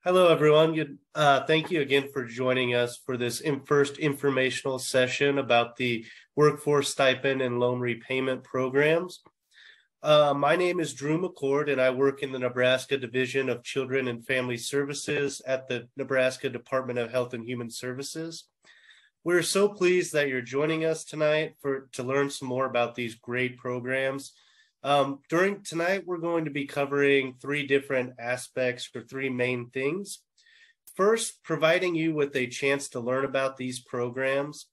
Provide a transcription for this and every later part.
Hello, everyone. Thank you again for joining us for this first informational session about the workforce stipend and loan repayment programs. My name is Drew McCord, and I work in the Nebraska Division of Children and Family Services at the Nebraska Department of Health and Human Services. We're so pleased that you're joining us tonight to learn some more about these great programs. During tonight, we're going to be covering three different aspects or three main things. First, providing you with a chance to learn about these programs.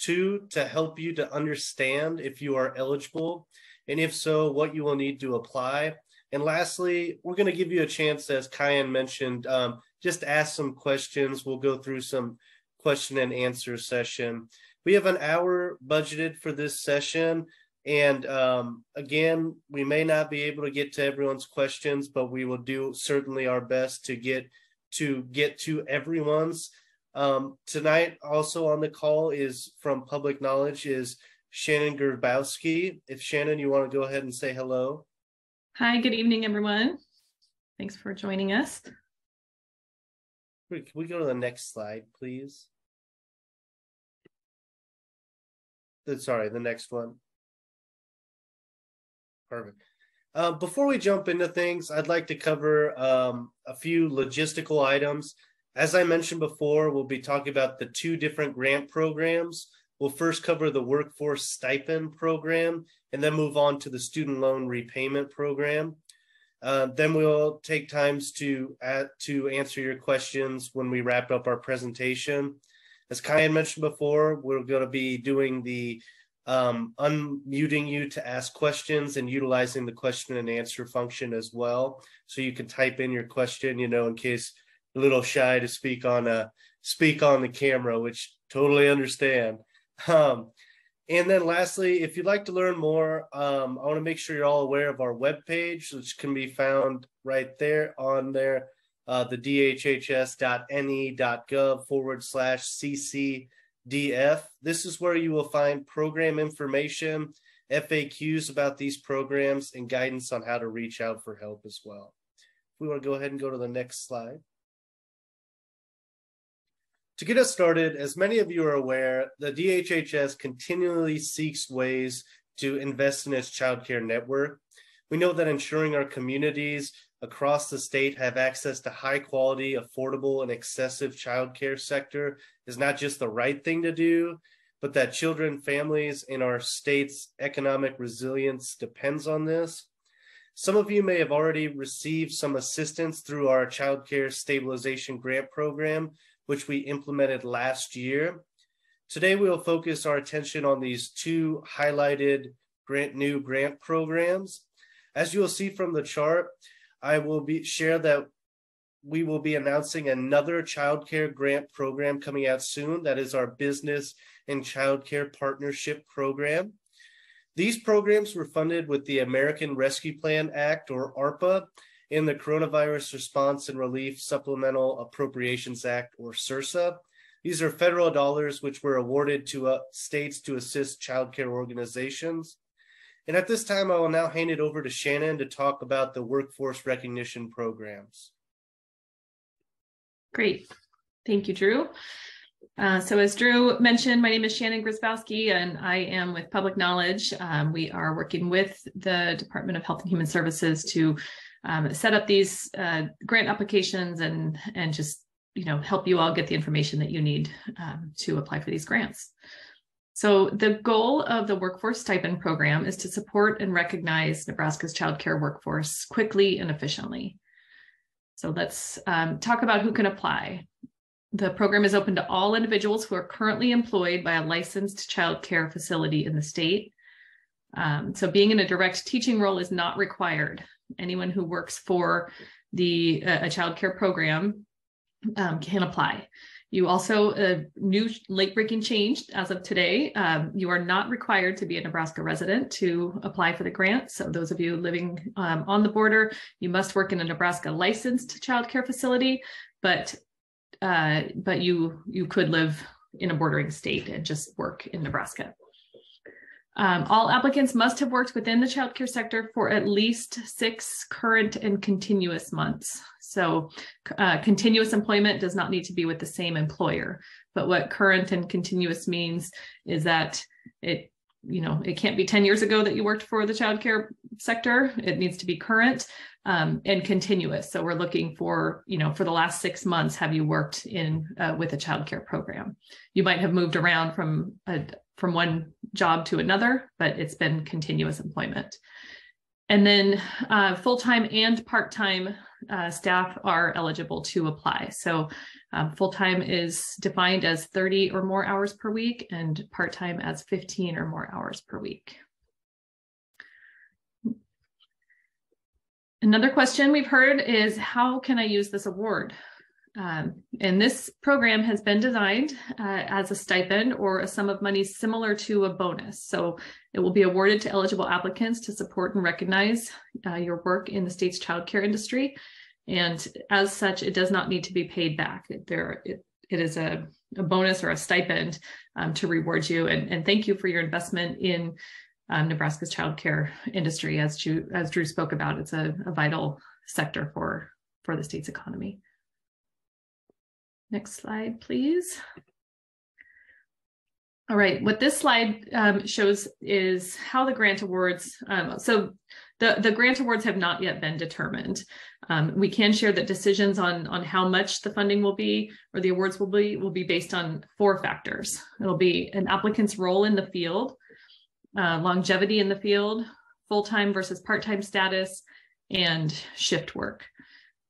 Two, to help you to understand if you are eligible, and if so, what you will need to apply. And lastly, we're going to give you a chance, as Kyan mentioned, just ask some questions. We'll go through some question and answer session. We have an hour budgeted for this session. And again, we may not be able to get to everyone's questions, but we will do certainly our best to get to everyone's. Tonight, also on the call is from Public Knowledge is Shannon Grabowski. If Shannon, you want to go ahead and say hello. Hi, good evening, everyone. Thanks for joining us. Can we go to the next slide, please? Sorry, the next one. Perfect. Before we jump into things, I'd like to cover a few logistical items. As I mentioned before, we'll be talking about the two different grant programs. We'll first cover the workforce stipend program and then move on to the student loan repayment program. Then we'll take times to answer your questions when we wrap up our presentation. As Kyan mentioned before, we're going to be doing the unmuting you to ask questions and utilizing the question and answer function as well. So you can type in your question, in case you're a little shy to speak on the camera, which totally understand. And then lastly, if you'd like to learn more, I want to make sure you're all aware of our webpage, which can be found right there on there, the dhhs.ne.gov/CCDF. This is where you will find program information, FAQs about these programs, and guidance on how to reach out for help as well. If we want to go ahead and go to the next slide. To get us started, as many of you are aware, the DHHS continually seeks ways to invest in its childcare network. We know that ensuring our communities across the state have access to high quality, affordable, and accessible childcare sector is not just the right thing to do, but that children, families, and our state's economic resilience depends on this. Some of you may have already received some assistance through our Childcare Stabilization Grant Program, which we implemented last year. Today, we will focus our attention on these two highlighted new grant programs. As you will see from the chart, I will share that we will be announcing another childcare grant program coming out soon. That is our Business and Childcare Partnership Program. These programs were funded with the American Rescue Plan Act, or ARPA, and the Coronavirus Response and Relief Supplemental Appropriations Act, or CRSA. These are federal dollars which were awarded to states to assist childcare organizations. And at this time, I will now hand it over to Shannon to talk about the workforce recognition programs. Great. Thank you, Drew. So as Drew mentioned, my name is Shannon Grabowski, and I am with Public Knowledge. We are working with the Department of Health and Human Services to set up these grant applications and just help you all get the information that you need to apply for these grants. So the goal of the Workforce Stipend Program is to support and recognize Nebraska's childcare workforce quickly and efficiently. So let's talk about who can apply. The program is open to all individuals who are currently employed by a licensed childcare facility in the state. So being in a direct teaching role is not required. Anyone who works for a childcare program can apply. You also, a new late-breaking change as of today, you are not required to be a Nebraska resident to apply for the grant. So those of you living on the border, you must work in a Nebraska licensed childcare facility, but you could live in a bordering state and just work in Nebraska. All applicants must have worked within the childcare sector for at least 6 current and continuous months. So continuous employment does not need to be with the same employer, but what current and continuous means is that it can't be 10 years ago that you worked for the childcare sector. It needs to be current and continuous. So we're looking for, for the last 6 months, have you worked with a childcare program? You might have moved around from one job to another, but it's been continuous employment. And then full-time and part-time staff are eligible to apply. So full-time is defined as 30 or more hours per week and part-time as 15 or more hours per week. Another question we've heard is, how can I use this award? And this program has been designed as a stipend or a sum of money similar to a bonus. So it will be awarded to eligible applicants to support and recognize your work in the state's childcare industry. And as such, it does not need to be paid back. It is a bonus or a stipend to reward you and thank you for your investment in Nebraska's childcare industry. As Drew spoke about, it's a vital sector for the state's economy. Next slide, please. All right, what this slide shows is how the grant awards, so the grant awards have not yet been determined. We can share that decisions on how much the funding will be or the awards will be based on 4 factors. It'll be an applicant's role in the field, longevity in the field, full-time versus part-time status, and shift work.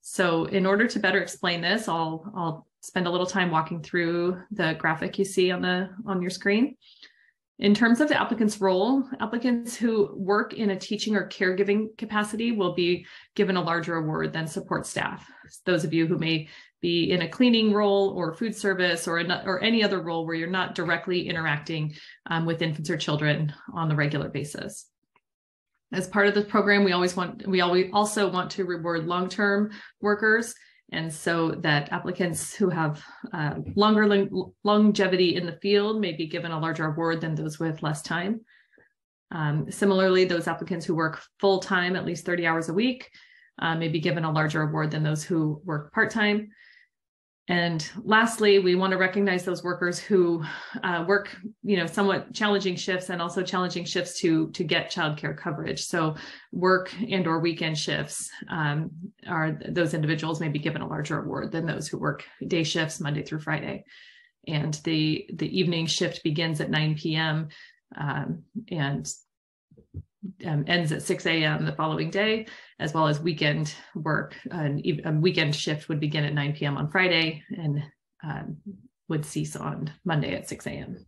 So in order to better explain this, I'll spend a little time walking through the graphic you see on your screen. In terms of the applicant's role, applicants who work in a teaching or caregiving capacity will be given a larger award than support staff. Those of you who may be in a cleaning role or food service or any other role where you're not directly interacting with infants or children on the regular basis. As part of the program, we also want to reward long-term workers, and so that applicants who have longer longevity in the field may be given a larger award than those with less time. Similarly, those applicants who work full-time, at least 30 hours a week, may be given a larger award than those who work part-time. And lastly, we want to recognize those workers who work, somewhat challenging shifts and also challenging shifts to get childcare coverage. So work and or weekend shifts those individuals may be given a larger award than those who work day shifts Monday through Friday. And the evening shift begins at 9 p.m. And ends at 6 a.m. the following day, as well as weekend work. A weekend shift would begin at 9 p.m. on Friday and would cease on Monday at 6 a.m.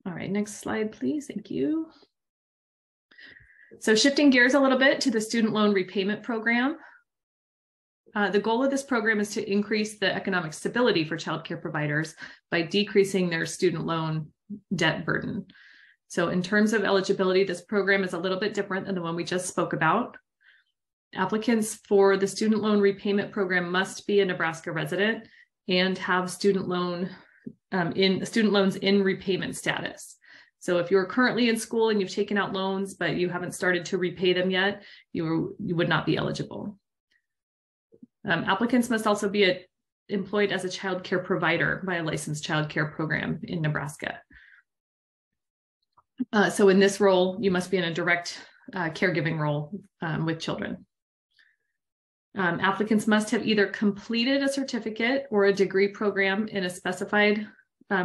All right, next slide, please. Thank you. So shifting gears a little bit to the student loan repayment program. The goal of this program is to increase the economic stability for childcare providers by decreasing their student loan debt burden. So in terms of eligibility, this program is a little bit different than the one we just spoke about. Applicants for the student loan repayment program must be a Nebraska resident and have student loans in repayment status. So if you're currently in school and you've taken out loans, but you haven't started to repay them yet, you would not be eligible. Applicants must also be employed as a child care provider by a licensed child care program in Nebraska. So in this role, you must be in a direct caregiving role with children. Applicants must have either completed a certificate or a degree program in a specified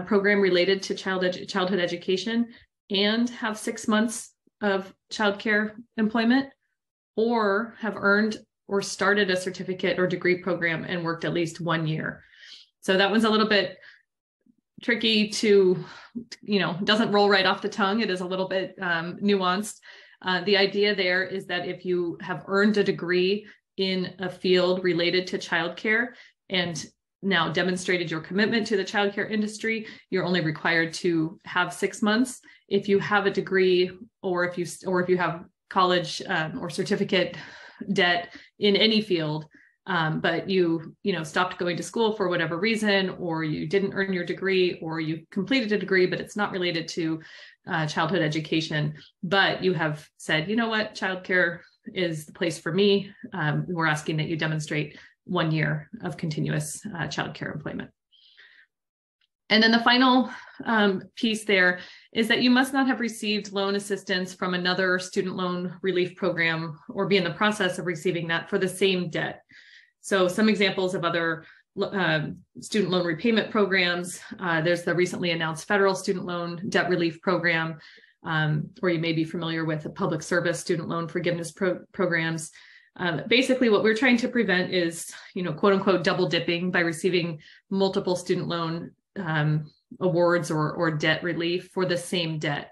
program related to childhood education and have 6 months of childcare employment, or have earned or started a certificate or degree program and worked at least 1 year. So that one's a little bit tricky to, doesn't roll right off the tongue. It is a little bit nuanced. The idea there is that if you have earned a degree in a field related to childcare and now demonstrated your commitment to the childcare industry, you're only required to have 6 months. If you have a degree or if you have college or certificate debt in any field, but you stopped going to school for whatever reason, or you didn't earn your degree, or you completed a degree, but it's not related to childhood education, but you have said, you know what, childcare is the place for me. We're asking that you demonstrate 1 year of continuous childcare employment. And then the final piece there is that you must not have received loan assistance from another student loan relief program or be in the process of receiving that for the same debt. So some examples of other student loan repayment programs, there's the recently announced federal student loan debt relief program, or you may be familiar with the public service student loan forgiveness programs. Basically, what we're trying to prevent is, quote unquote, double dipping by receiving multiple student loan awards or debt relief for the same debt.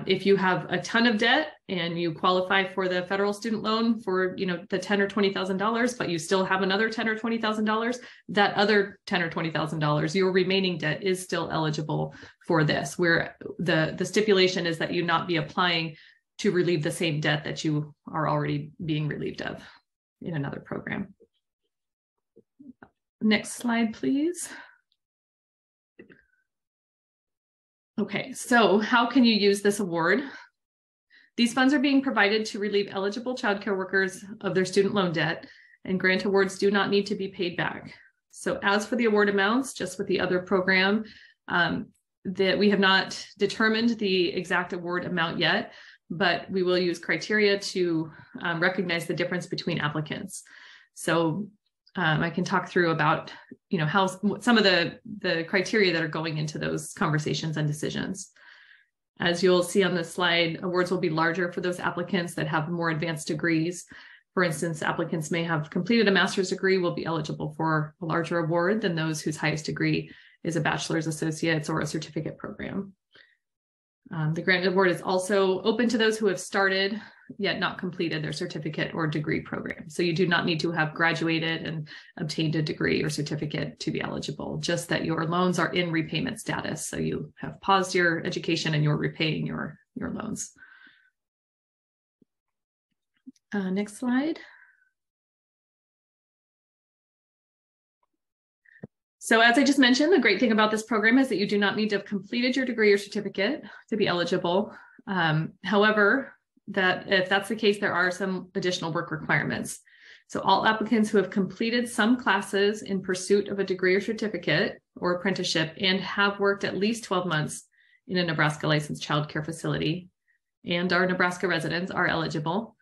If you have a ton of debt and you qualify for the federal student loan for, the $10,000 or $20,000, but you still have another $10,000 or $20,000, that other $10,000 or $20,000, your remaining debt is still eligible for this. Where the stipulation is that you not be applying to relieve the same debt that you are already being relieved of in another program. Next slide, please. Okay, so how can you use this award? These funds are being provided to relieve eligible childcare workers of their student loan debt, and grant awards do not need to be paid back. So as for the award amounts, just with the other program, that we have not determined the exact award amount yet, but we will use criteria to recognize the difference between applicants. So I can talk through about, how some of the criteria that are going into those conversations and decisions. As you'll see on this slide, awards will be larger for those applicants that have more advanced degrees. For instance, applicants may have completed a master's degree will be eligible for a larger award than those whose highest degree is a bachelor's, associate's, or a certificate program. The grant award is also open to those who have started yet not completed their certificate or degree program. So you do not need to have graduated and obtained a degree or certificate to be eligible, just that your loans are in repayment status. So you have paused your education and you're repaying your loans. Next slide. So as I just mentioned, the great thing about this program is that you do not need to have completed your degree or certificate to be eligible. However, if that's the case, there are some additional work requirements. So all applicants who have completed some classes in pursuit of a degree or certificate or apprenticeship and have worked at least 12 months in a Nebraska licensed child care facility and are Nebraska residents are eligible.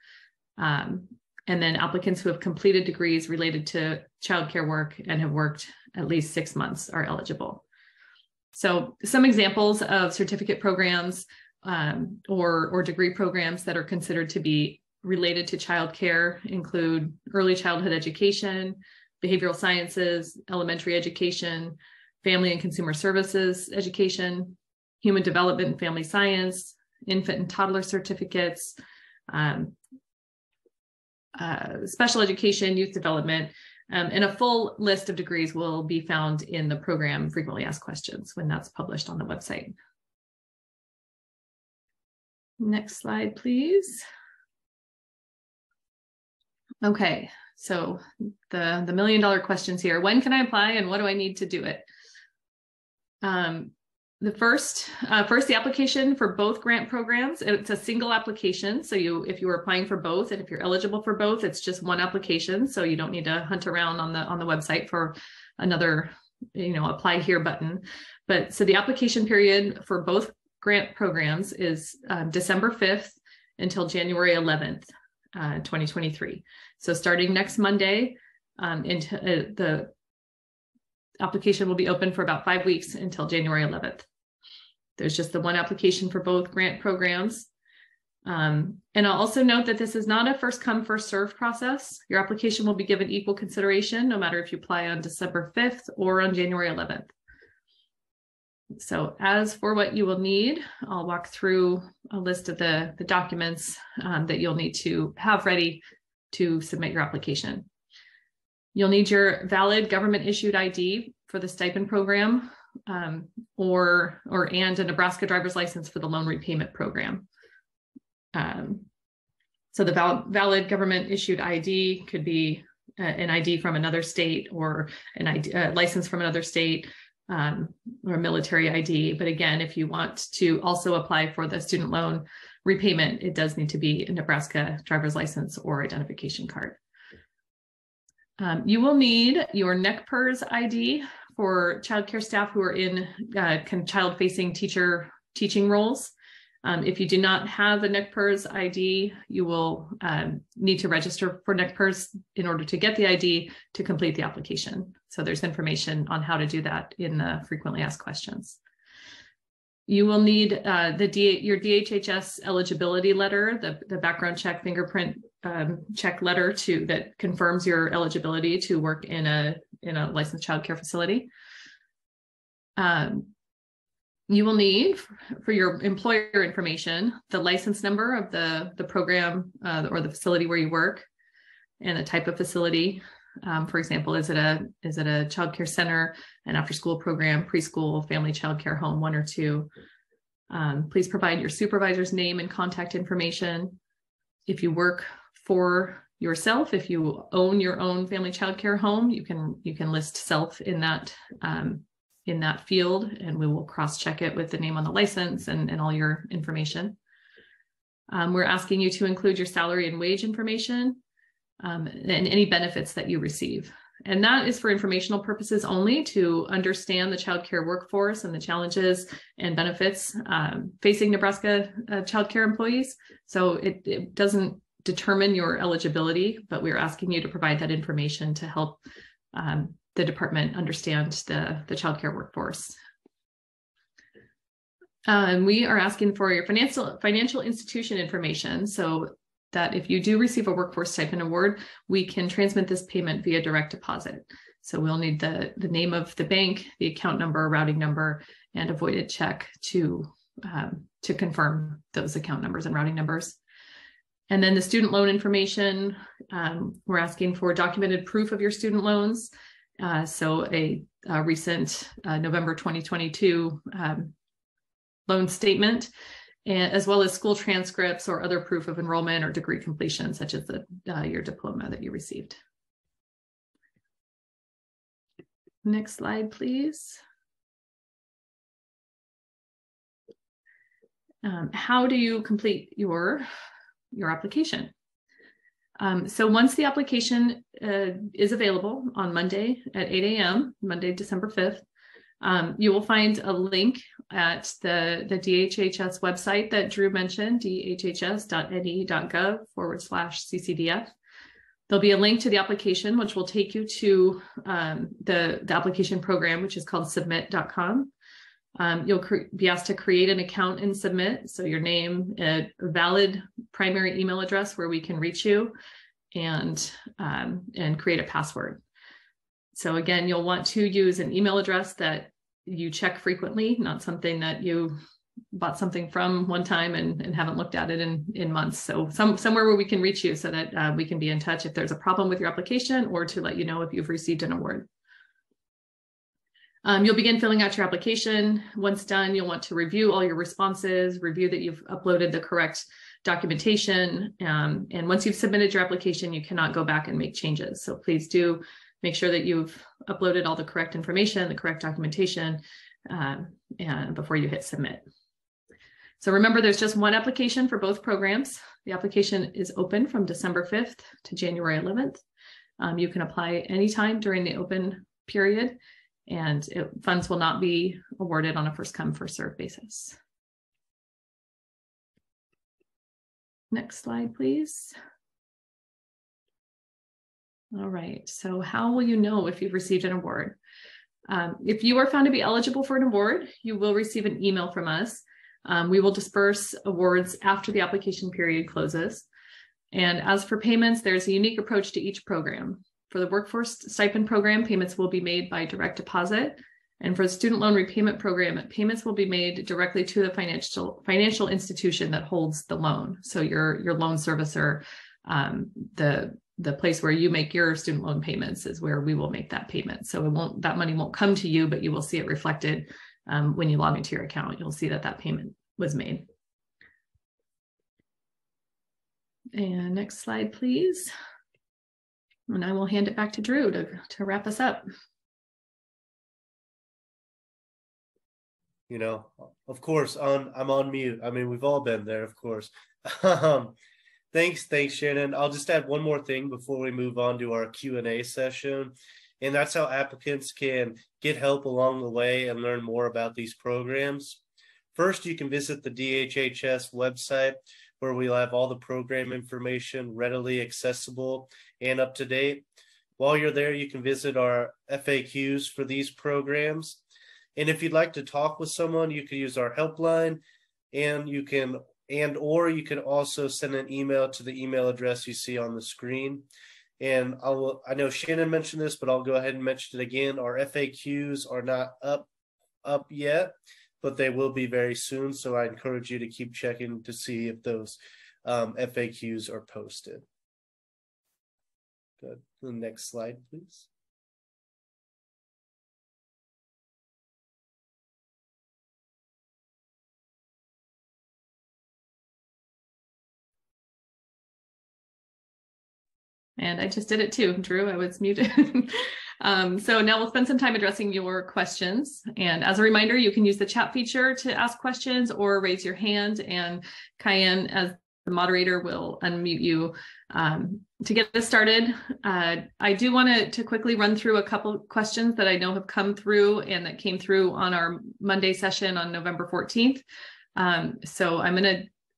And then applicants who have completed degrees related to childcare work and have worked at least 6 months are eligible. So some examples of certificate programs or degree programs that are considered to be related to childcare include early childhood education, behavioral sciences, elementary education, family and consumer services education, human development and family science, infant and toddler certificates, special education, youth development, and a full list of degrees will be found in the program Frequently Asked Questions when that's published on the website. Next slide, please. Okay, so the $1 million questions here. When can I apply and what do I need to do it? The application for both grant programs, it's a single application. So if you are applying for both and if you're eligible for both, it's just one application. So you don't need to hunt around on the website for another, apply here button. But so the application period for both grant programs is December 5th until January 11th, 2023. So starting next Monday, the application will be open for about 5 weeks until January 11th. There's just the one application for both grant programs. And I'll also note that this is not a first come, first served process. Your application will be given equal consideration, no matter if you apply on December 5th or on January 11th. So as for what you will need, I'll walk through a list of the documents that you'll need to have ready to submit your application. You'll need your valid government issued ID for the stipend program and a Nebraska driver's license for the loan repayment program. So the valid government issued ID could be an ID from another state or an ID, license from another state, or a military ID. But again, if you want to also apply for the student loan repayment, it does need to be a Nebraska driver's license or identification card. You will need your NECPERS ID for childcare staff who are in child-facing teaching roles. If you do not have a NECPERS ID, you will need to register for NECPERS in order to get the ID to complete the application. So there's information on how to do that in the frequently asked questions. You will need your DHHS eligibility letter, the background check, fingerprint check letter that confirms your eligibility to work in a licensed childcare facility. You will need for your employer information, the license number of the program or the facility where you work and the type of facility. For example, is it a childcare center, an after-school program, preschool, family childcare home, 1 or 2? Please provide your supervisor's name and contact information. If you work for yourself, if you own your own family childcare home, you can list self in that field, and we will cross-check it with the name on the license and all your information. We're asking you to include your salary and wage information and any benefits that you receive. And that is for informational purposes only, to understand the childcare workforce and the challenges and benefits facing Nebraska childcare employees. So it doesn't determine your eligibility, but we're asking you to provide that information to help the department understand the childcare workforce. We are asking for your financial institution information, so that if you do receive a workforce stipend award, we can transmit this payment via direct deposit. So we'll need the name of the bank, the account number, routing number, and a voided check to confirm those account numbers and routing numbers. And then the student loan information, we're asking for documented proof of your student loans. So a recent November 2022 loan statement, as well as school transcripts or other proof of enrollment or degree completion, such as your diploma that you received. Next slide, please. How do you complete your application? So once the application is available on Monday at 8 a.m., Monday, December 5th, you will find a link at the DHHS website that Drew mentioned, dhhs.ne.gov/CCDF. There'll be a link to the application, which will take you to the application program, which is called submit.com. You'll be asked to create an account in Submit. So your name, a valid primary email address where we can reach you, and create a password. So again, you'll want to use an email address that you check frequently, not something that you bought something from one time and haven't looked at it in months. So somewhere where we can reach you so that we can be in touch if there's a problem with your application, or to let you know if you've received an award. You'll begin filling out your application. Once done, you'll want to review all your responses, review that you've uploaded the correct documentation. And once you've submitted your application, you cannot go back and make changes. So please do make sure that you've uploaded all the correct information, the correct documentation, and before you hit submit. So remember, there's just one application for both programs. The application is open from December 5th to January 11th. You can apply anytime during the open period, and funds will not be awarded on a first come, first served basis. Next slide, please. All right, so how will you know if you've received an award? If you are found to be eligible for an award, you will receive an email from us. We will disperse awards after the application period closes. And as for payments, there's a unique approach to each program. For the workforce stipend program, payments will be made by direct deposit. And for the student loan repayment program, payments will be made directly to the financial institution that holds the loan. So your loan servicer, the place where you make your student loan payments is where we will make that payment. So that money won't come to you, but you will see it reflected when you log into your account. You'll see that payment was made. And next slide, please. And I will hand it back to Drew to wrap us up. You know, of course, I'm on mute. I mean, we've all been there, of course. Thanks, Shannon. I'll just add one more thing before we move on to our Q&A session. And that's how applicants can get help along the way and learn more about these programs. First, you can visit the DHHS website, where we'll have all the program information readily accessible and up to date. While you're there, you can visit our FAQs for these programs. And if you'd like to talk with someone, you can use our helpline, and you can also send an email to the email address you see on the screen. And I know Shannon mentioned this, but I'll go ahead and mention it again. Our FAQs are not up yet, but they will be very soon. So I encourage you to keep checking to see if those FAQs are posted. Good. The next slide, please. And I just did it too, Drew, I was muted. So now we'll spend some time addressing your questions. And as a reminder, you can use the chat feature to ask questions or raise your hand, and Cayenne, as the moderator, will unmute you to get this started. I do want to quickly run through a couple of questions that I know have come through and that came through on our Monday session on November 14th. So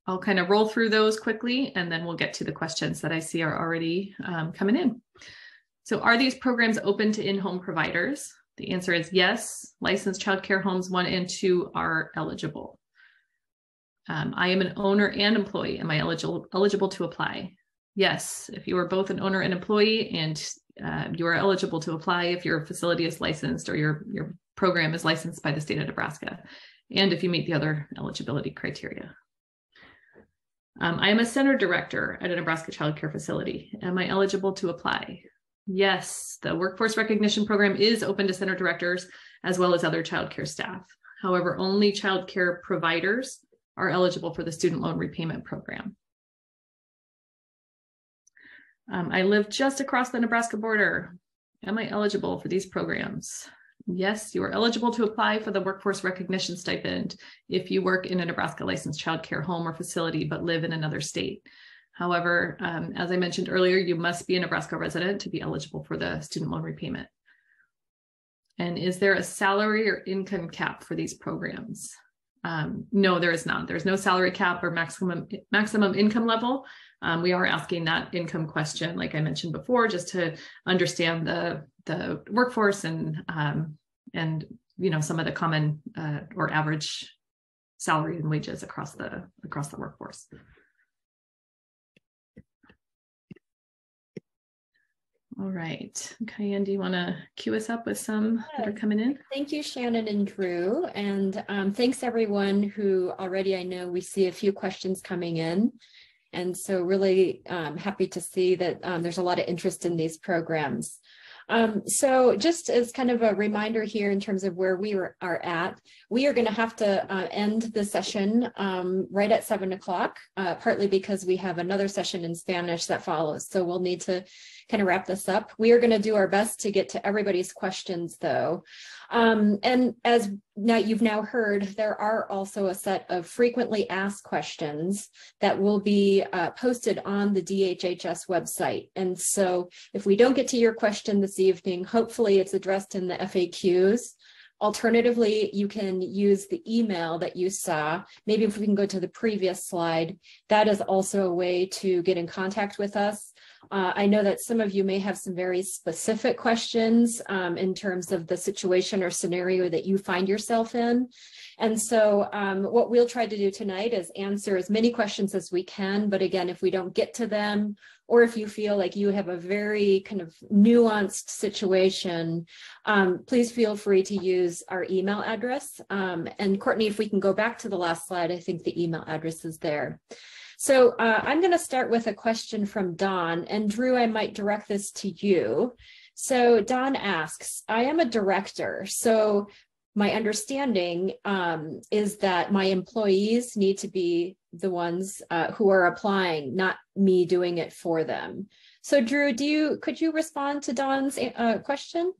I'll kind of roll through those quickly, and then we'll get to the questions that I see are already coming in. So, are these programs open to in-home providers? The answer is yes. Licensed childcare homes 1 and 2 are eligible. I am an owner and employee. Am I eligible to apply? Yes. If you are both an owner and employee, and you are eligible to apply if your facility is licensed or your program is licensed by the state of Nebraska, and if you meet the other eligibility criteria. I am a center director at a Nebraska child care facility. Am I eligible to apply? Yes, the workforce recognition program is open to center directors as well as other child care staff. However, only child care providers are eligible for the student loan repayment program. I live just across the Nebraska border. Am I eligible for these programs? Yes, you are eligible to apply for the workforce recognition stipend if you work in a Nebraska licensed child care home or facility but live in another state. However, as I mentioned earlier, you must be a Nebraska resident to be eligible for the student loan repayment. And is there a salary or income cap for these programs? No, there is not. There's no salary cap or maximum income level. We are asking that income question, like I mentioned before, just to understand the workforce and some of the common or average salary and wages across the workforce. All right, Cayenne, do you want to cue us up with some that are coming in? Thank you, Shannon and Drew, and thanks everyone who already, I know we see a few questions coming in, and so really happy to see that there's a lot of interest in these programs. So just as kind of a reminder here in terms of where we are at, we are going to have to end the session right at 7 o'clock, partly because we have another session in Spanish that follows. So we'll need to kind of wrap this up. We are going to do our best to get to everybody's questions though. And as you've now heard, there are also a set of frequently asked questions that will be posted on the DHHS website. And so if we don't get to your question this evening, hopefully it's addressed in the FAQs. Alternatively, you can use the email that you saw. Maybe if we can go to the previous slide, that is also a way to get in contact with us. I know that some of you may have some very specific questions in terms of the situation or scenario that you find yourself in. And so what we'll try to do tonight is answer as many questions as we can. But again, if we don't get to them, or if you feel like you have a very kind of nuanced situation, please feel free to use our email address. And Courtney, if we can go back to the last slide, I think the email address is there. So I'm going to start with a question from Dawn, and Drew, I might direct this to you. So Dawn asks, I am a director, so my understanding is that my employees need to be the ones who are applying, not me doing it for them. So Drew, could you respond to Dawn's question?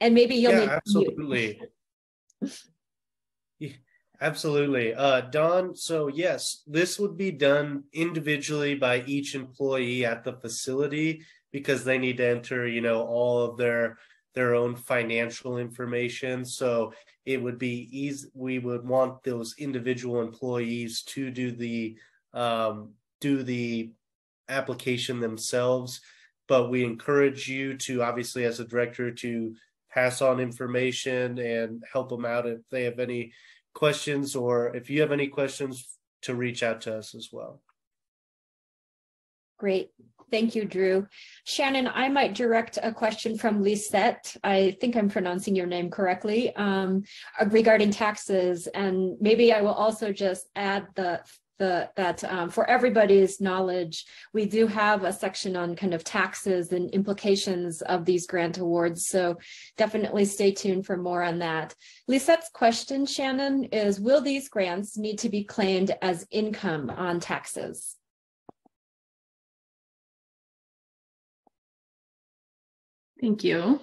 And maybe you'll need absolutely. Absolutely. Dawn, so yes, this would be done individually by each employee at the facility because they need to enter, all of their own financial information. So it would be easy. We would want those individual employees to do the application themselves, but we encourage you to, obviously, as a director, to pass on information and help them out if they have any questions, or if you have any questions, to reach out to us as well. Great. Thank you, Drew. Shannon, I might direct a question from Lisette. I think I'm pronouncing your name correctly, regarding taxes. And maybe I will also just add that for everybody's knowledge, we do have a section on kind of taxes and implications of these grant awards. So definitely stay tuned for more on that. Lisette's question, Shannon, is, will these grants need to be claimed as income on taxes? Thank you.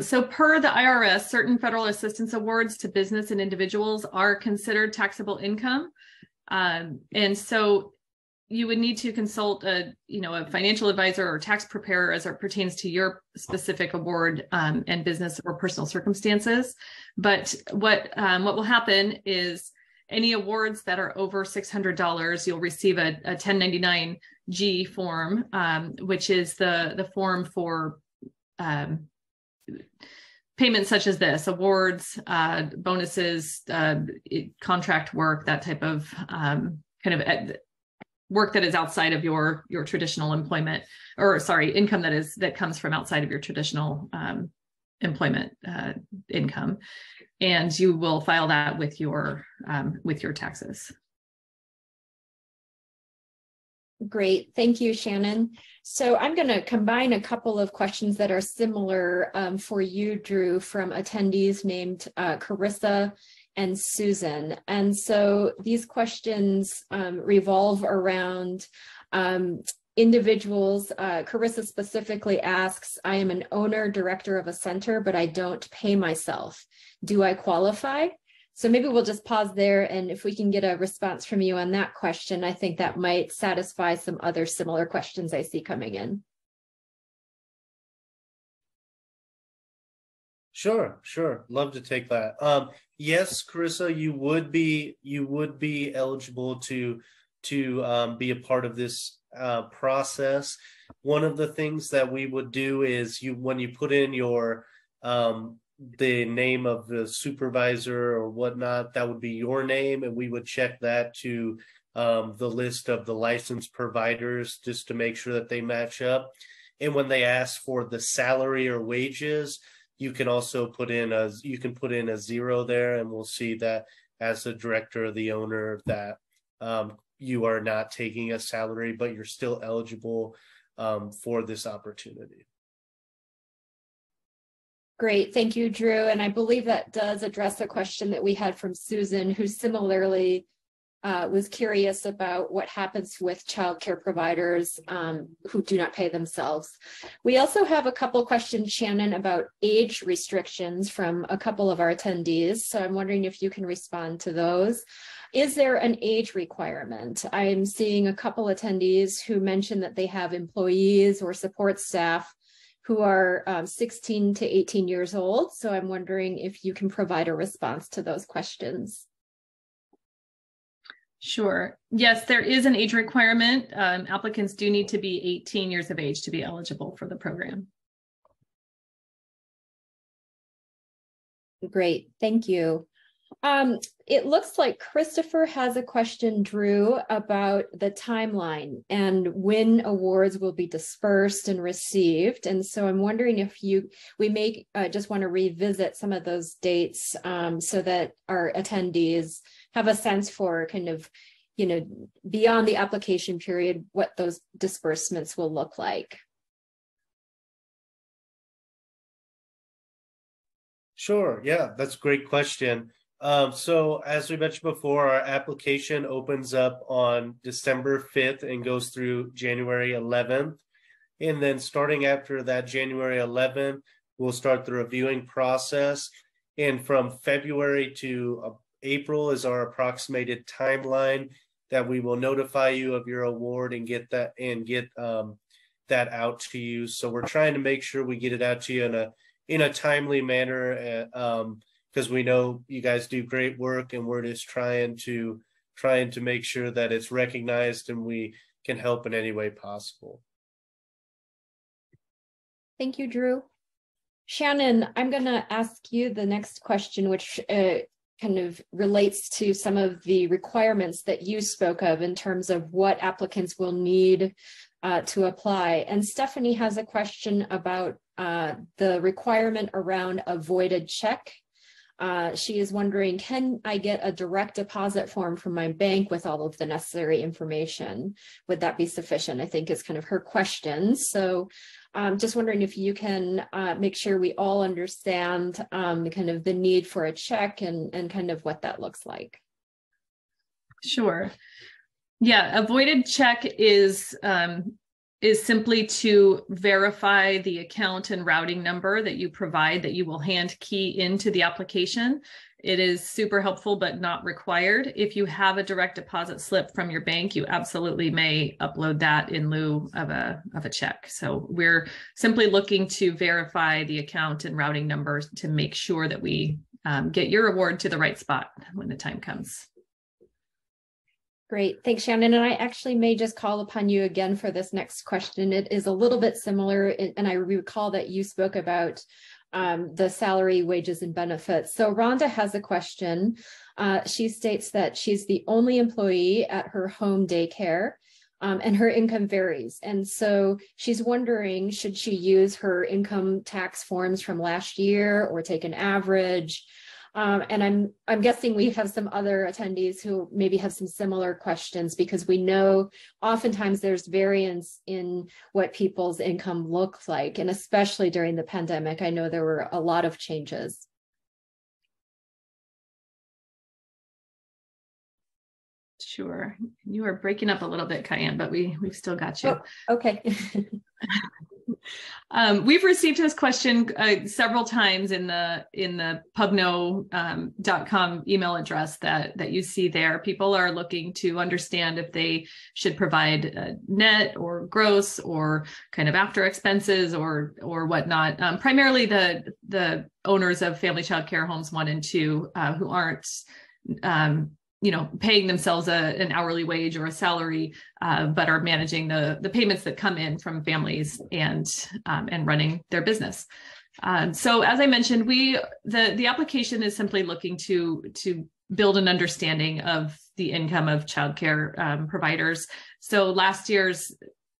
So per the IRS, certain federal assistance awards to business and individuals are considered taxable income. And so you would need to consult a financial advisor or tax preparer as it pertains to your specific award and business or personal circumstances. But what will happen is any awards that are over $600, you'll receive a 1099-G form, which is the form for payments such as this: awards, bonuses, contract work, that type of work that is outside of your traditional employment, or income that comes from outside of your traditional employment income, and you will file that with your taxes. Great. Thank you, Shannon. So I'm going to combine a couple of questions that are similar for you, Drew, from attendees named Carissa and Susan. And so these questions revolve around individuals. Carissa specifically asks, I am an owner director of a center, but I don't pay myself. Do I qualify? So maybe we'll just pause there, and if we can get a response from you on that question, I think that might satisfy some other similar questions I see coming in. Sure. Love to take that. Yes, Carissa, you would be eligible to be a part of this process. One of the things that we would do is when you put in your the name of the supervisor or whatnot, that would be your name, and we would check that to the list of the licensed providers just to make sure that they match up. And when they ask for the salary or wages, you can also put in a 0 there, and we'll see that as the director or the owner that you are not taking a salary, but you're still eligible for this opportunity. Great. Thank you, Drew. And I believe that does address a question that we had from Susan, who similarly was curious about what happens with childcare providers who do not pay themselves. We also have a couple questions, Shannon, about age restrictions from a couple of our attendees. So I'm wondering if you can respond to those. Is there an age requirement? I'm seeing a couple attendees who mentioned that they have employees or support staff who are 16 to 18 years old. So I'm wondering if you can provide a response to those questions. Sure. Yes, there is an age requirement. Applicants do need to be 18 years of age to be eligible for the program. Great. Thank you. It looks like Christopher has a question, Drew, about the timeline and when awards will be dispersed and received. And so I'm wondering if we may just want to revisit some of those dates so that our attendees have a sense for kind of, beyond the application period, what those disbursements will look like. Sure. Yeah, that's a great question. So as we mentioned before, our application opens up on December 5th and goes through January 11th. And then starting after that January 11th, we'll start the reviewing process. And from February to April is our approximated timeline that we will notify you of your award and get that out to you. So we're trying to make sure we get it out to you in a timely manner, because we know you guys do great work, and we're just trying to make sure that it's recognized and we can help in any way possible. Thank you, Drew. Shannon, I'm going to ask you the next question, which kind of relates to some of the requirements that you spoke of in terms of what applicants will need to apply. And Stephanie has a question about the requirement around a voided check. She is wondering, can I get a direct deposit form from my bank with all of the necessary information? Would that be sufficient? I think is kind of her question. So just wondering if you can make sure we all understand kind of the need for a check and kind of what that looks like. Sure. Yeah, a voided check is simply to verify the account and routing number that you provide, that you will hand key into the application. It is super helpful, but not required. If you have a direct deposit slip from your bank, you absolutely may upload that in lieu of a check. So we're simply looking to verify the account and routing numbers to make sure that we get your award to the right spot when the time comes. Great. Thanks, Shannon. And I actually may just call upon you again for this next question. It is a little bit similar, and I recall that you spoke about the salary, wages, and benefits. So Rhonda has a question. She states that she's the only employee at her home daycare, and her income varies. And so she's wondering, should she use her income tax forms from last year or take an average? And I'm guessing we have some other attendees who maybe have some similar questions, because we know oftentimes there's variance in what people's income looks like. And especially during the pandemic, I know there were a lot of changes. Sure. You are breaking up a little bit, Cayenne, but we've still got you. Oh, okay. We've received this question several times in the pubno.com email address that you see there. People are looking to understand if they should provide net or gross or kind of after expenses or whatnot. Primarily the owners of family child care homes 1 and 2 who aren't paying themselves an hourly wage or a salary, but are managing the payments that come in from families and running their business. So as I mentioned, the application is simply looking to build an understanding of the income of childcare providers. So last year's,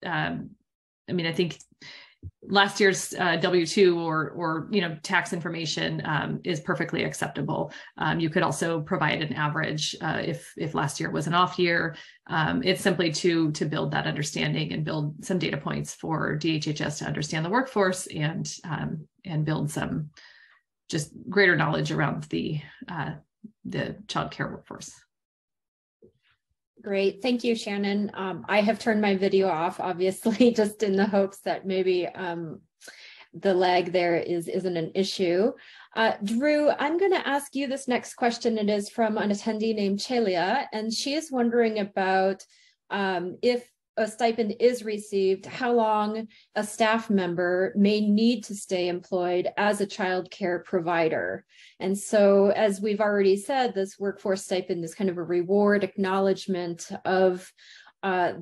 I think last year's W-2 or tax information is perfectly acceptable. You could also provide an average if last year was an off year. It's simply to build that understanding and build some data points for DHHS to understand the workforce and build some just greater knowledge around the child care workforce. Great. Thank you, Shannon. I have turned my video off, obviously, just in the hopes that maybe the lag there isn't an issue. Drew, I'm going to ask you this next question. It is from an attendee named Chelia, and she is wondering about if a stipend is received, how long a staff member may need to stay employed as a child care provider. And so, as we've already said, this workforce stipend is kind of a reward acknowledgement of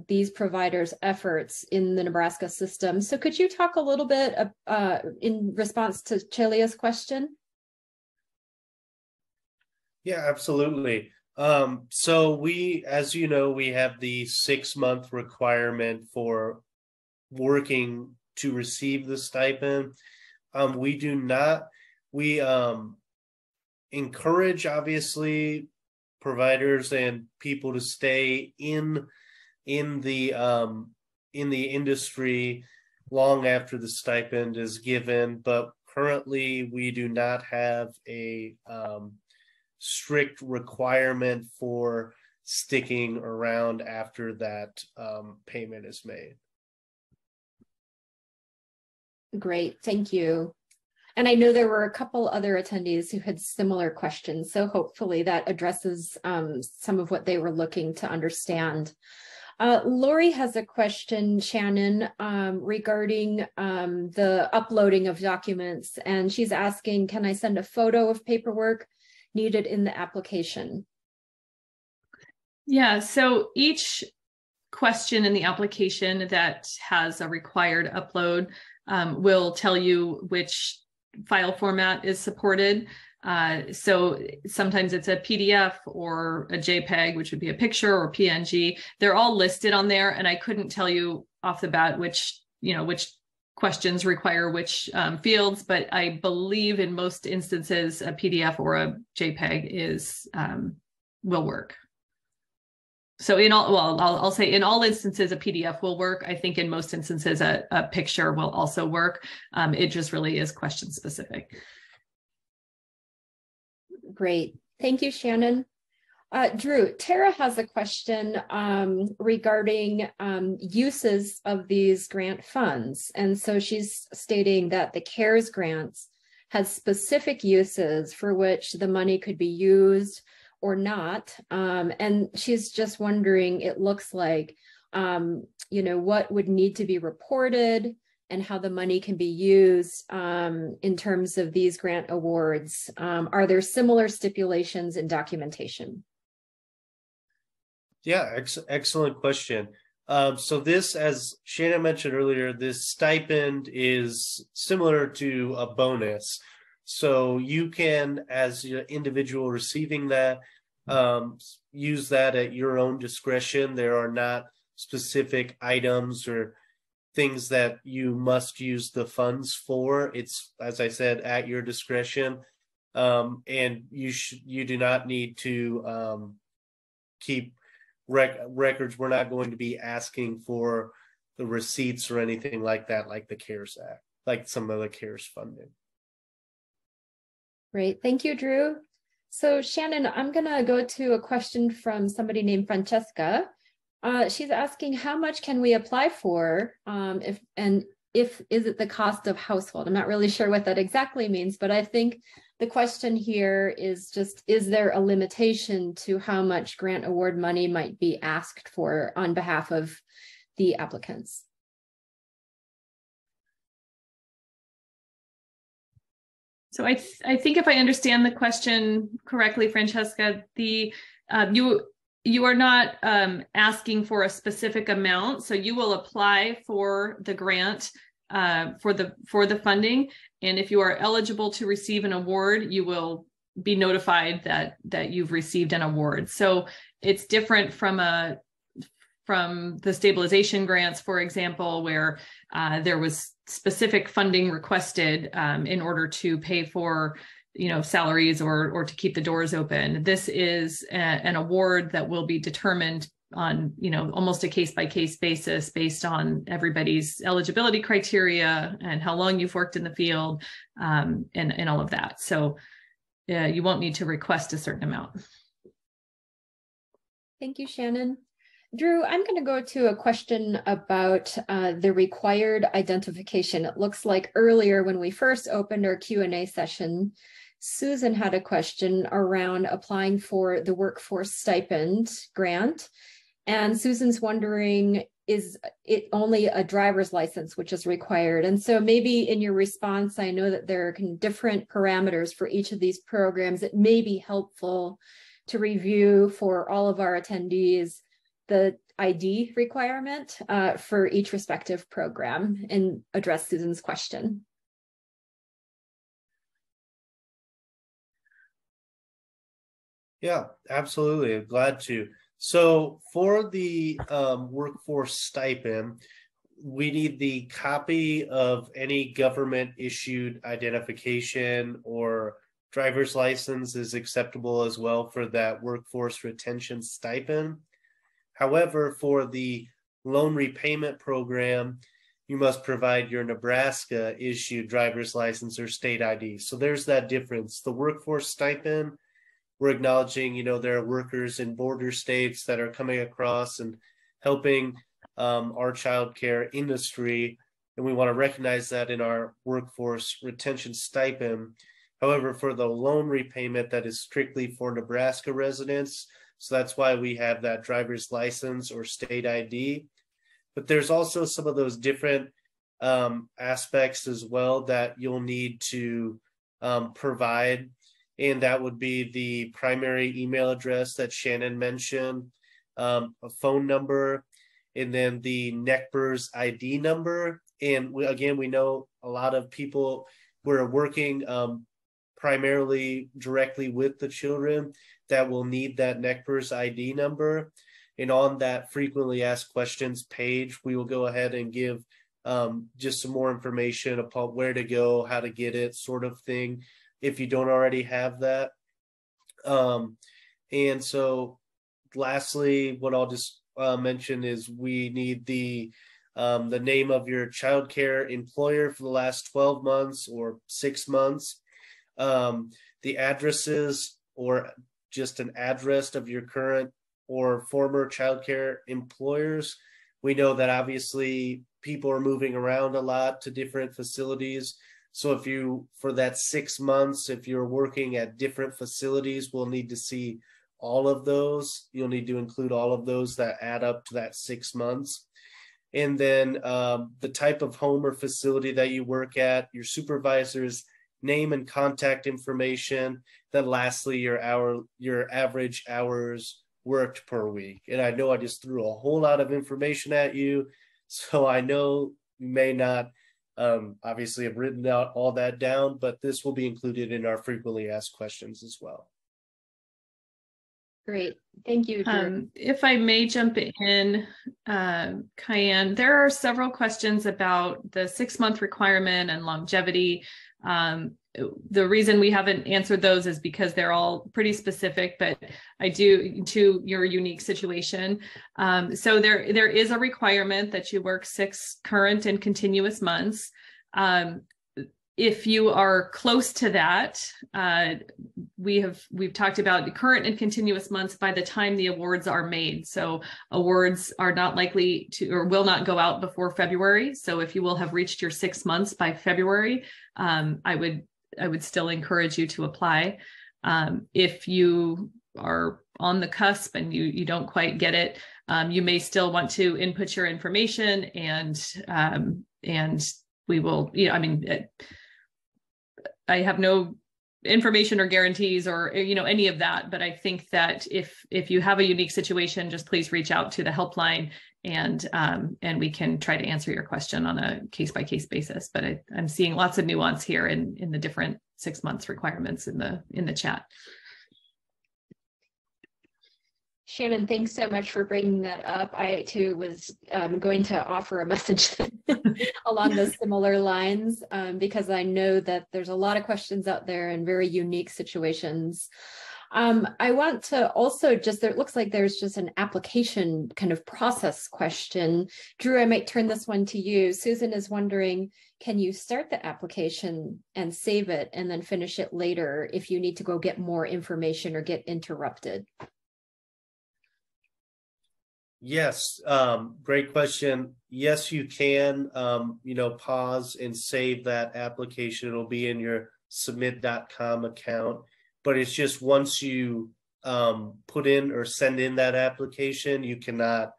these providers' efforts in the Nebraska system. So could you talk a little bit in response to Chelia's question? Yeah, absolutely. So we, as you know, we have the 6-month requirement for working to receive the stipend. We encourage, obviously, providers and people to stay in the industry long after the stipend is given, but currently, we do not have a strict requirement for sticking around after that payment is made. Great, thank you. And I know there were a couple other attendees who had similar questions, so hopefully that addresses some of what they were looking to understand. Lori has a question, Shannon, regarding the uploading of documents, and she's asking, can I send a photo of paperwork needed in the application? Yeah, so each question in the application that has a required upload will tell you which file format is supported. So sometimes it's a PDF or a JPEG, which would be a picture, or PNG. They're all listed on there, and I couldn't tell you off the bat which questions require which fields, but I believe in most instances a PDF or a JPEG will work. So I'll say in all instances a PDF will work. I think in most instances a picture will also work. It just really is question specific. Great, thank you, Shannon. Drew, Tara has a question regarding uses of these grant funds. And so she's stating that the CARES grants has specific uses for which the money could be used or not. And she's just wondering, it looks like, what would need to be reported and how the money can be used in terms of these grant awards. Are there similar stipulations in documentation? Yeah, excellent question. So this, as Shannon mentioned earlier, this stipend is similar to a bonus. So you can, as an individual receiving that, use that at your own discretion. There are not specific items or things that you must use the funds for. It's, as I said, at your discretion. And you do not need to keep records. We're not going to be asking for the receipts or anything like that, like the CARES Act, like some of the CARES funding. Great, thank you, Drew. So Shannon, I'm gonna go to a question from somebody named Francesca. She's asking, how much can we apply for if is it the cost of household? I'm not really sure what that exactly means, but I think the question here is just, is there a limitation to how much grant award money might be asked for on behalf of the applicants? So I think if I understand the question correctly, Francesca, you are not asking for a specific amount. So you will apply for the grant for the funding, and if you are eligible to receive an award, you will be notified that you've received an award. So it's different from the stabilization grants, for example, where there was specific funding requested in order to pay for salaries or to keep the doors open. This is an award that will be determined on almost a case-by-case basis based on everybody's eligibility criteria and how long you've worked in the field and all of that. So you won't need to request a certain amount. Thank you, Shannon. Drew, I'm going to go to a question about the required identification. It looks like earlier when we first opened our Q&A session, Susan had a question around applying for the workforce stipend grant. And Susan's wondering, is it only a driver's license which is required? And so maybe in your response, I know that there are different parameters for each of these programs. It may be helpful to review for all of our attendees the ID requirement for each respective program and address Susan's question. Yeah, absolutely. I'm glad to. So for the workforce stipend, we need the copy of any government issued identification, or driver's license is acceptable as well for that workforce retention stipend. However, for the loan repayment program, you must provide your Nebraska issued driver's license or state ID. So there's that difference. The workforce stipend, we're acknowledging, there are workers in border states that are coming across and helping our childcare industry, and we want to recognize that in our workforce retention stipend. However, for the loan repayment, that is strictly for Nebraska residents. So that's why we have that driver's license or state ID. But there's also some of those different aspects as well that you'll need to provide. And that would be the primary email address that Shannon mentioned, a phone number, and then the NECBRS ID number. And we know a lot of people who are working primarily directly with the children that will need that NECBRS ID number. And on that frequently asked questions page, we will go ahead and give just some more information about where to go, how to get it, sort of thing, if you don't already have that. And so lastly, what I'll just mention is we need the name of your childcare employer for the last 12 months or 6 months, the addresses or just an address of your current or former childcare employers. We know that obviously people are moving around a lot to different facilities. So if you, for that 6 months, if you're working at different facilities, we'll need to see all of those. You'll need to include all of those that add up to that 6 months. And then the type of home or facility that you work at, your supervisor's name and contact information. Then lastly, your average hours worked per week. And I know I just threw a whole lot of information at you, so I know you may not obviously have written out all that down, but this will be included in our frequently asked questions as well. Great. Thank you, Drew. If I may jump in, Cayenne, there are several questions about the 6-month requirement and longevity. The reason we haven't answered those is because they're all pretty specific, but I do to your unique situation. So there is a requirement that you work 6 current and continuous months. If you are close to that, we've talked about current and continuous months by the time the awards are made. So awards are not likely to or will not go out before February. So if you will have reached your 6 months by February, I would still encourage you to apply. If you are on the cusp and you don't quite get it, you may still want to input your information and we will, I have no information or guarantees or any of that, but I think that if you have a unique situation, just please reach out to the helpline and we can try to answer your question on a case-by-case basis. But I'm seeing lots of nuance here in the different 6 months requirements in the chat. Shannon, thanks so much for bringing that up. I too was going to offer a message along those similar lines because I know that there's a lot of questions out there in very unique situations. I want to also it looks like there's just an application kind of process question. Drew, I might turn this one to you. Susan is wondering, can you start the application and save it and then finish it later if you need to go get more information or get interrupted? Yes, great question. Yes, you can, pause and save that application. It'll be in your submit.com account, but it's just once you put in or send in that application, you cannot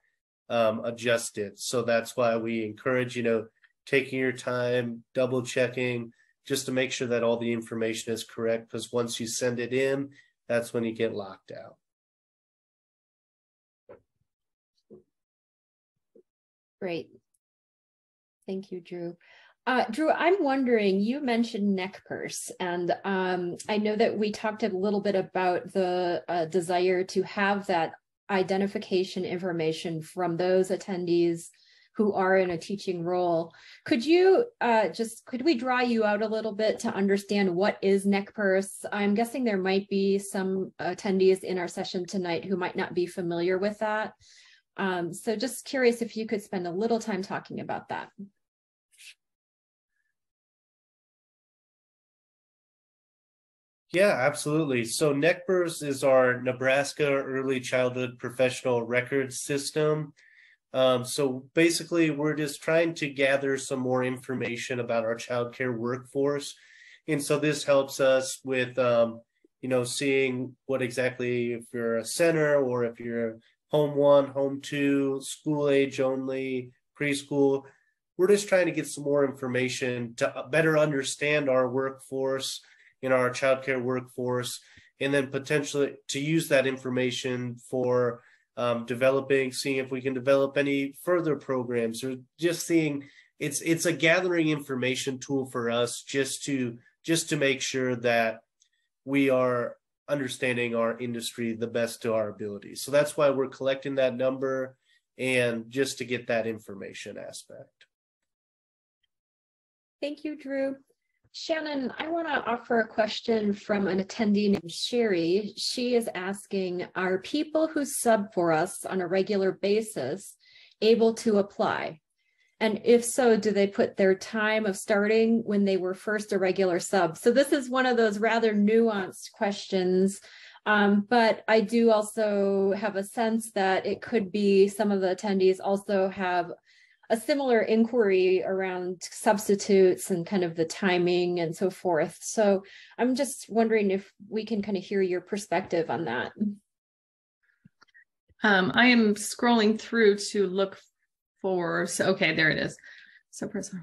adjust it. So that's why we encourage, taking your time, double checking, just to make sure that all the information is correct, because once you send it in, that's when you get locked out. Great. Thank you, Drew. Drew, I'm wondering, you mentioned NECBRS, and I know that we talked a little bit about the desire to have that identification information from those attendees who are in a teaching role. Could you could we draw you out a little bit to understand what is NECBRS? I'm guessing there might be some attendees in our session tonight who might not be familiar with that. So just curious if you could spend a little time talking about that. Yeah, absolutely. So NECPERS is our Nebraska Early Childhood Professional Record System. So basically, we're just trying to gather some more information about our childcare workforce. And so this helps us with, seeing what exactly, if you're a center or if you're home one, home two, school age only, preschool. We're just trying to get some more information to better understand our workforce, our childcare workforce, and then potentially to use that information for seeing if we can develop any further programs, or just seeing it's a gathering information tool for us just to make sure that we are understanding our industry the best to our ability. So that's why we're collecting that number, and just to get that information aspect. Thank you, Drew. Shannon, I want to offer a question from an attendee named Sherry. She is asking, are people who sub for us on a regular basis able to apply? And if so, do they put their time of starting when they were first a regular sub? So this is one of those rather nuanced questions, but I do also have a sense that it could be some of the attendees also have a similar inquiry around substitutes and kind of the timing and so forth. So I'm just wondering if we can kind of hear your perspective on that. I am scrolling through to look for, so okay, there it is. So personal.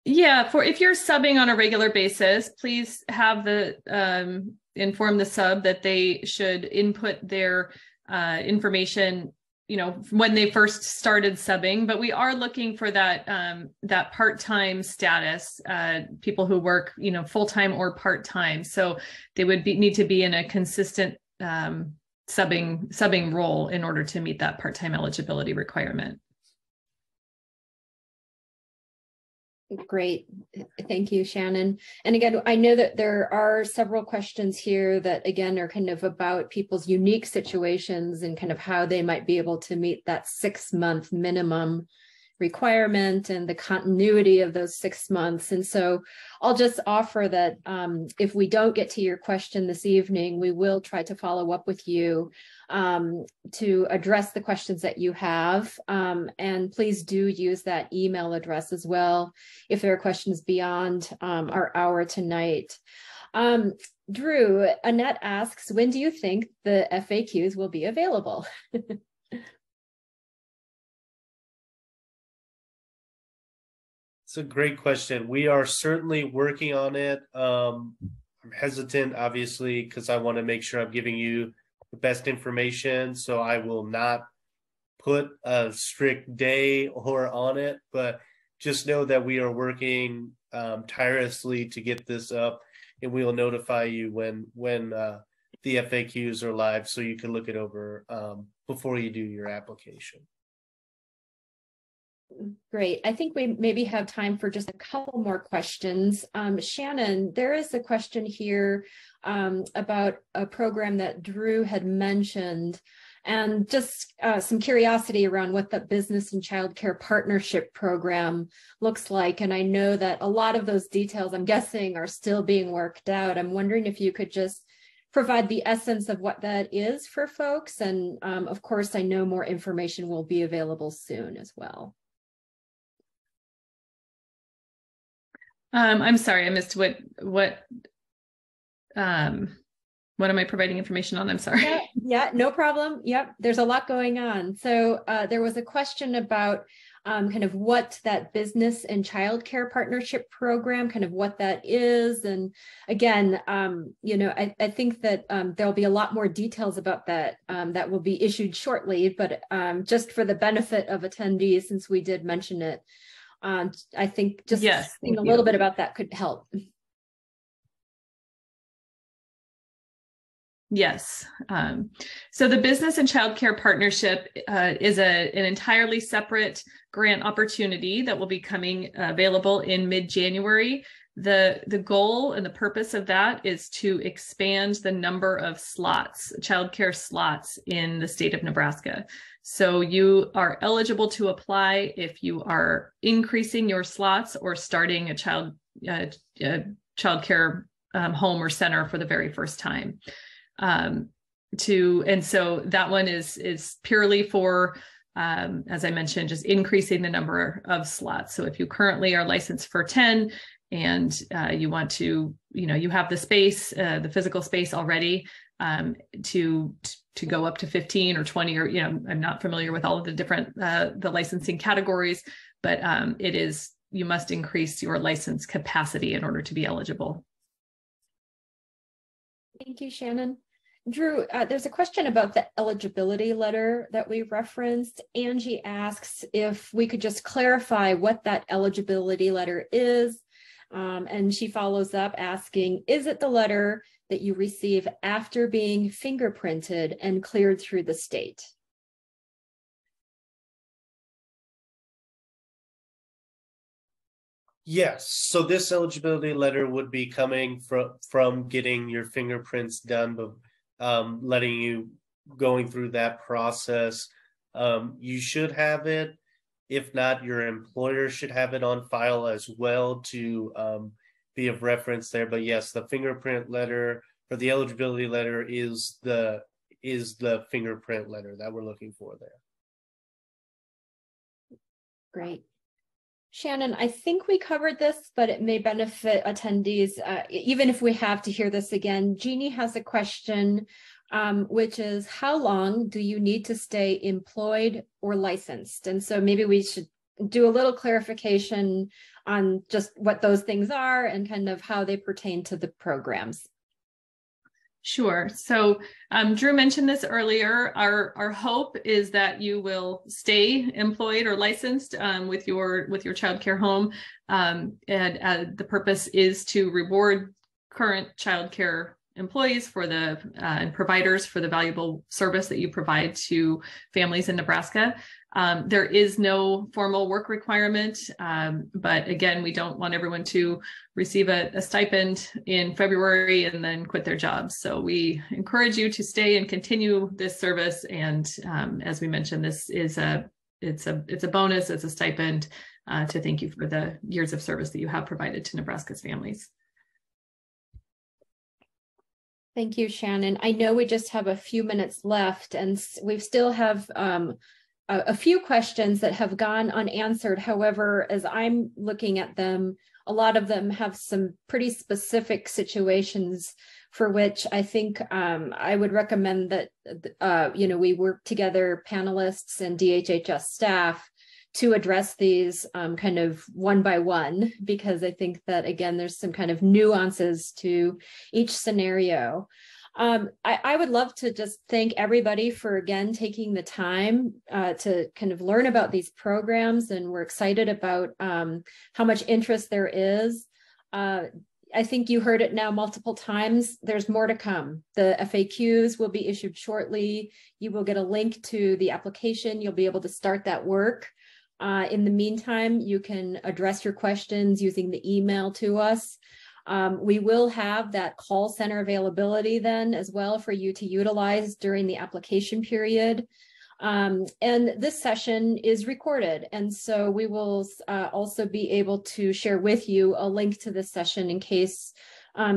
Yeah, for if you're subbing on a regular basis, please have the inform the sub that they should input their information, when they first started subbing. But we are looking for that that part-time status, people who work, full-time or part-time. So they would need to be in a consistent subbing role in order to meet that part-time eligibility requirement. Great. Thank you, Shannon. And again, I know that there are several questions here that, again, are kind of about people's unique situations and kind of how they might be able to meet that 6-month minimum requirement and the continuity of those 6 months. And so I'll just offer that if we don't get to your question this evening, we will try to follow up with you to address the questions that you have. And please do use that email address as well if there are questions beyond our hour tonight. Drew, Annette asks, when do you think the FAQs will be available? It's a great question. We are certainly working on it. I'm hesitant, obviously, because I want to make sure I'm giving you the best information. So I will not put a strict day or on it, but just know that we are working tirelessly to get this up, and we will notify you when the FAQs are live, so you can look it over before you do your application. Great. I think we maybe have time for just a couple more questions. Shannon, there is a question here about a program that Drew had mentioned, and just some curiosity around what the Business and Childcare Partnership Program looks like. And I know that a lot of those details, I'm guessing, are still being worked out. I'm wondering if you could just provide the essence of what that is for folks. And of course, I know more information will be available soon as well. I'm sorry, I missed what am I providing information on? I'm sorry. Yeah, no problem. Yep, there's a lot going on. So there was a question about kind of what that Business and Childcare Partnership Program, kind of what that is. And again, I think that there'll be a lot more details about that that will be issued shortly, but just for the benefit of attendees, since we did mention it, I think just saying a little bit about that could help. Yes. So the Business and Childcare Partnership is an entirely separate grant opportunity that will be coming available in mid-January. The goal and the purpose of that is to expand the number of slots, childcare slots in the state of Nebraska. So you are eligible to apply if you are increasing your slots or starting a childcare home or center for the very first time. And so that one is purely for, as I mentioned, just increasing the number of slots. So if you currently are licensed for 10 and you want to, you have the space, the physical space already to go up to 15 or 20, or, I'm not familiar with all of the different, the licensing categories, but you must increase your license capacity in order to be eligible. Thank you, Shannon. Drew, there's a question about the eligibility letter that we referenced. Angie asks if we could just clarify what that eligibility letter is. And she follows up asking, is it the letter that you receive after being fingerprinted and cleared through the state? Yes. So this eligibility letter would be coming from getting your fingerprints done, but letting you going through that process. You should have it. If not, your employer should have it on file as well to be of reference there. But yes, the fingerprint letter or the eligibility letter is the fingerprint letter that we're looking for there. Great. Shannon, I think we covered this, but it may benefit attendees, even if we have to hear this again. Jeannie has a question, which is, how long do you need to stay employed or licensed? And so maybe we should do a little clarification on just what those things are and kind of how they pertain to the programs. Sure. So Drew mentioned this earlier. Our hope is that you will stay employed or licensed with your childcare home, and the purpose is to reward current childcare employees for and providers for the valuable service that you provide to families in Nebraska. There is no formal work requirement, but again, we don't want everyone to receive a stipend in February and then quit their jobs. So we encourage you to stay and continue this service. And as we mentioned, this is it's a bonus, it's a stipend to thank you for the years of service that you have provided to Nebraska's families. Thank you, Shannon. I know we just have a few minutes left, and we still have a few questions that have gone unanswered. However, as I'm looking at them, a lot of them have some pretty specific situations for which I think I would recommend that we work together, panelists and DHHS staff, to address these kind of one by one, because I think that, again, there's some kind of nuances to each scenario. I would love to just thank everybody for, again, taking the time to kind of learn about these programs, and we're excited about how much interest there is. I think you heard it now multiple times. There's more to come. The FAQs will be issued shortly. You will get a link to the application. You'll be able to start that work. In the meantime, you can address your questions using the email to us. We will have that call center availability then as well for you to utilize during the application period. And this session is recorded. And so we will also be able to share with you a link to this session in case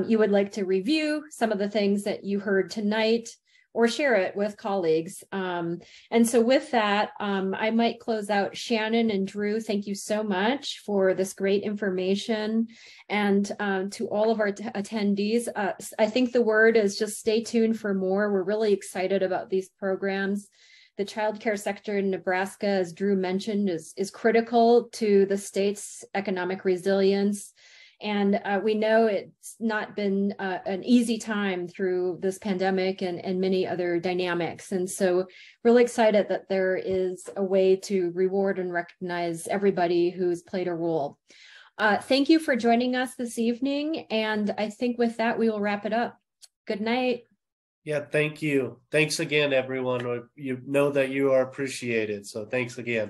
you would like to review some of the things that you heard tonight, or share it with colleagues. And so with that, I might close out. Shannon and Drew, thank you so much for this great information. And to all of our attendees, I think the word is just stay tuned for more. We're really excited about these programs. The childcare sector in Nebraska, as Drew mentioned, is critical to the state's economic resilience. And we know it's not been an easy time through this pandemic and many other dynamics. And so really excited that there is a way to reward and recognize everybody who's played a role. Thank you for joining us this evening. And I think with that, we will wrap it up. Good night. Yeah, thank you. Thanks again, everyone. You know that you are appreciated. So thanks again.